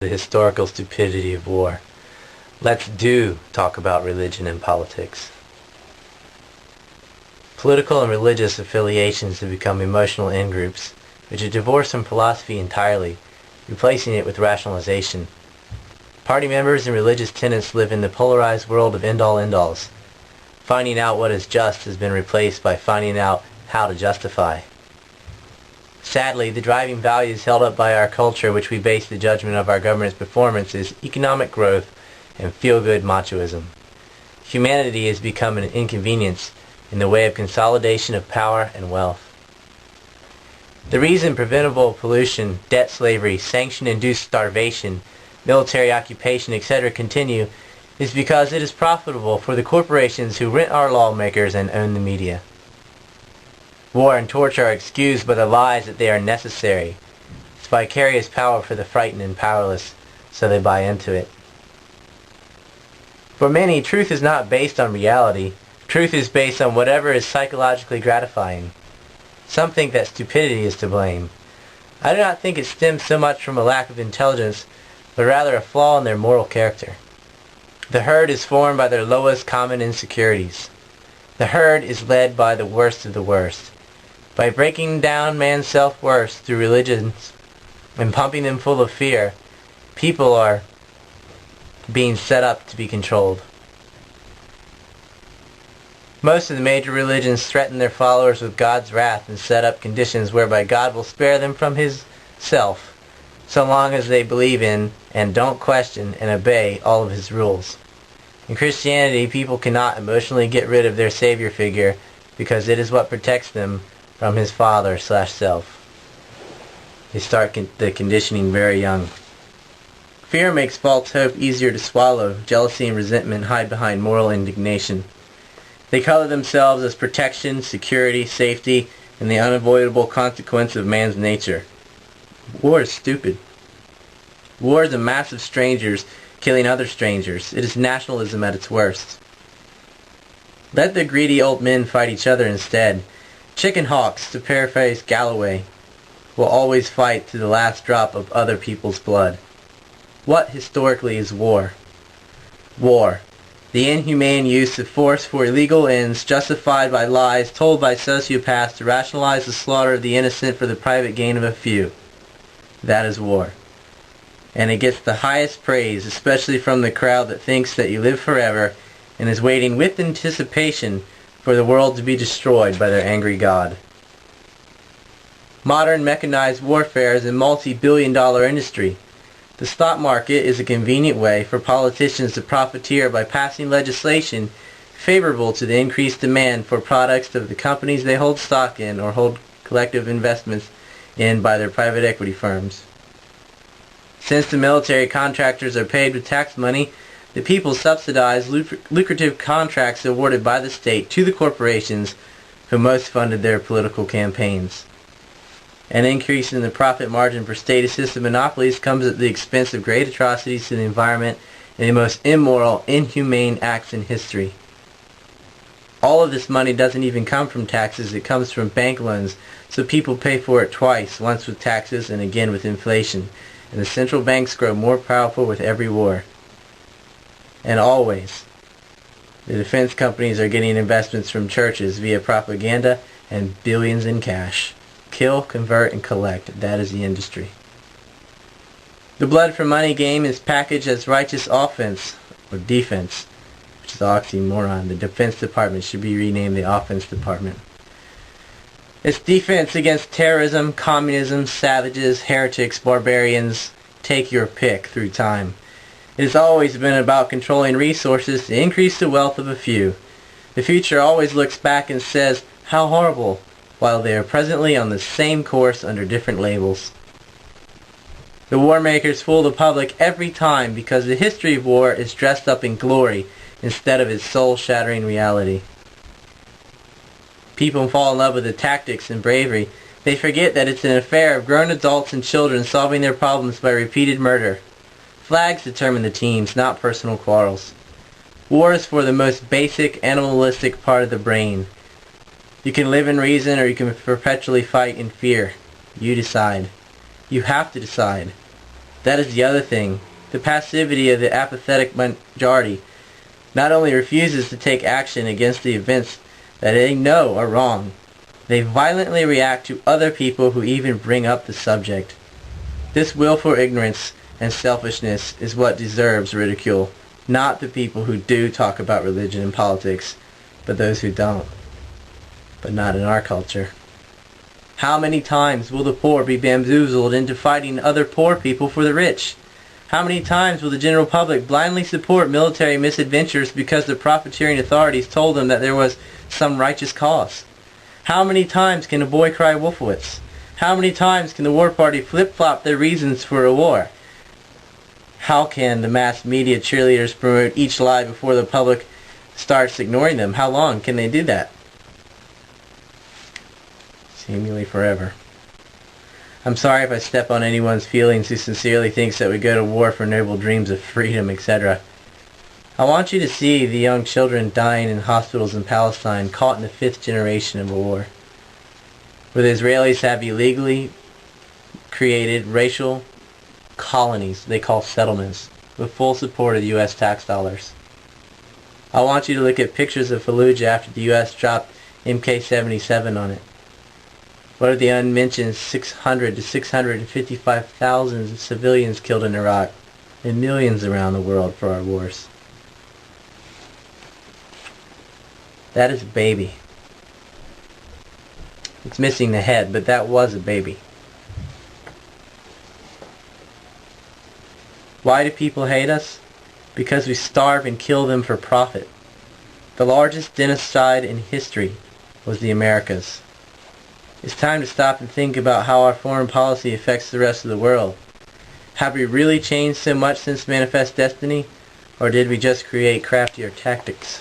the historical stupidity of war. Let's talk about religion and politics. Political and religious affiliations have become emotional in-groups, which are divorced from philosophy entirely, replacing it with rationalization. Party members and religious tenets live in the polarized world of end-all end-alls. Finding out what is just has been replaced by finding out how to justify. Sadly, the driving values held up by our culture which we base the judgment of our government's performance is economic growth and feel-good machoism. Humanity has become an inconvenience in the way of consolidation of power and wealth. The reason preventable pollution, debt slavery, sanction-induced starvation, military occupation, etc. continue is because it is profitable for the corporations who rent our lawmakers and own the media. War and torture are excused by the lies that they are necessary. It's vicarious power for the frightened and powerless, so they buy into it. For many, truth is not based on reality. Truth is based on whatever is psychologically gratifying. Some think that stupidity is to blame. I do not think it stems so much from a lack of intelligence, but rather a flaw in their moral character. The herd is formed by their lowest common insecurities. The herd is led by the worst of the worst. By breaking down man's self-worth through religions and pumping them full of fear, people are being set up to be controlled. Most of the major religions threaten their followers with God's wrath and set up conditions whereby God will spare them from His self, so long as they believe in and don't question and obey all of His rules. In Christianity, people cannot emotionally get rid of their Savior figure because it is what protects them from his father/self. They start the conditioning very young. Fear makes false hope easier to swallow. Jealousy and resentment hide behind moral indignation. They color themselves as protection, security, safety, and the unavoidable consequence of man's nature. War is stupid. War is a mass of strangers killing other strangers. It is nationalism at its worst. Let the greedy old men fight each other instead. Chicken hawks, to paraphrase Galloway, will always fight to the last drop of other people's blood. What historically is war? War, the inhumane use of force for illegal ends justified by lies told by sociopaths to rationalize the slaughter of the innocent for the private gain of a few. That is war. And it gets the highest praise, especially from the crowd that thinks that you live forever and is waiting with anticipation for the world to be destroyed by their angry God. Modern mechanized warfare is a multi-billion-dollar industry. The stock market is a convenient way for politicians to profiteer by passing legislation favorable to the increased demand for products of the companies they hold stock in or hold collective investments in by their private equity firms. Since the military contractors are paid with tax money, the people subsidize lucrative contracts awarded by the state to the corporations who most funded their political campaigns. An increase in the profit margin for state-assisted monopolies comes at the expense of great atrocities to the environment and the most immoral, inhumane acts in history. All of this money doesn't even come from taxes, it comes from bank loans, so people pay for it twice, once with taxes and again with inflation. And the central banks grow more powerful with every war. And always, the defense companies are getting investments from churches via propaganda and billions in cash. Kill, convert, and collect. That is the industry. The blood for money game is packaged as righteous offense, or defense, which is an oxymoron. The Defense Department should be renamed the Offense Department. It's defense against terrorism, communism, savages, heretics, barbarians. Take your pick through time. It has always been about controlling resources to increase the wealth of a few. The future always looks back and says, how horrible, while they are presently on the same course under different labels. The war makers fool the public every time because the history of war is dressed up in glory instead of its soul-shattering reality. People fall in love with the tactics and bravery. They forget that it's an affair of grown adults and children solving their problems by repeated murder. Flags determine the teams, not personal quarrels. War is for the most basic animalistic part of the brain. You can live in reason or you can perpetually fight in fear. You decide. You have to decide. That is the other thing. The passivity of the apathetic majority not only refuses to take action against the events that they know are wrong, they violently react to other people who even bring up the subject. This willful ignorance and selfishness is what deserves ridicule, not the people who do talk about religion and politics, but those who don't. But not in our culture. How many times will the poor be bamboozled into fighting other poor people for the rich? How many times will the general public blindly support military misadventures because the profiteering authorities told them that there was some righteous cause? How many times can a boy cry Wolfowitz? How many times can the war party flip-flop their reasons for a war? How can the mass media cheerleaders promote each lie before the public starts ignoring them? How long can they do that? Seemingly forever. I'm sorry if I step on anyone's feelings who sincerely thinks that we go to war for noble dreams of freedom, etc. I want you to see the young children dying in hospitals in Palestine, caught in the 5th generation of a war, where the Israelis have illegally created racial colonies they call settlements, with full support of the U.S. tax dollars. I want you to look at pictures of Fallujah after the U.S. dropped MK-77 on it. What of the unmentioned 600 to 655,000 civilians killed in Iraq, and millions around the world for our wars? That is a baby. It's missing the head, but that was a baby. Why do people hate us? Because we starve and kill them for profit. The largest genocide in history was the Americas. It's time to stop and think about how our foreign policy affects the rest of the world. Have we really changed so much since Manifest Destiny? Or did we just create craftier tactics?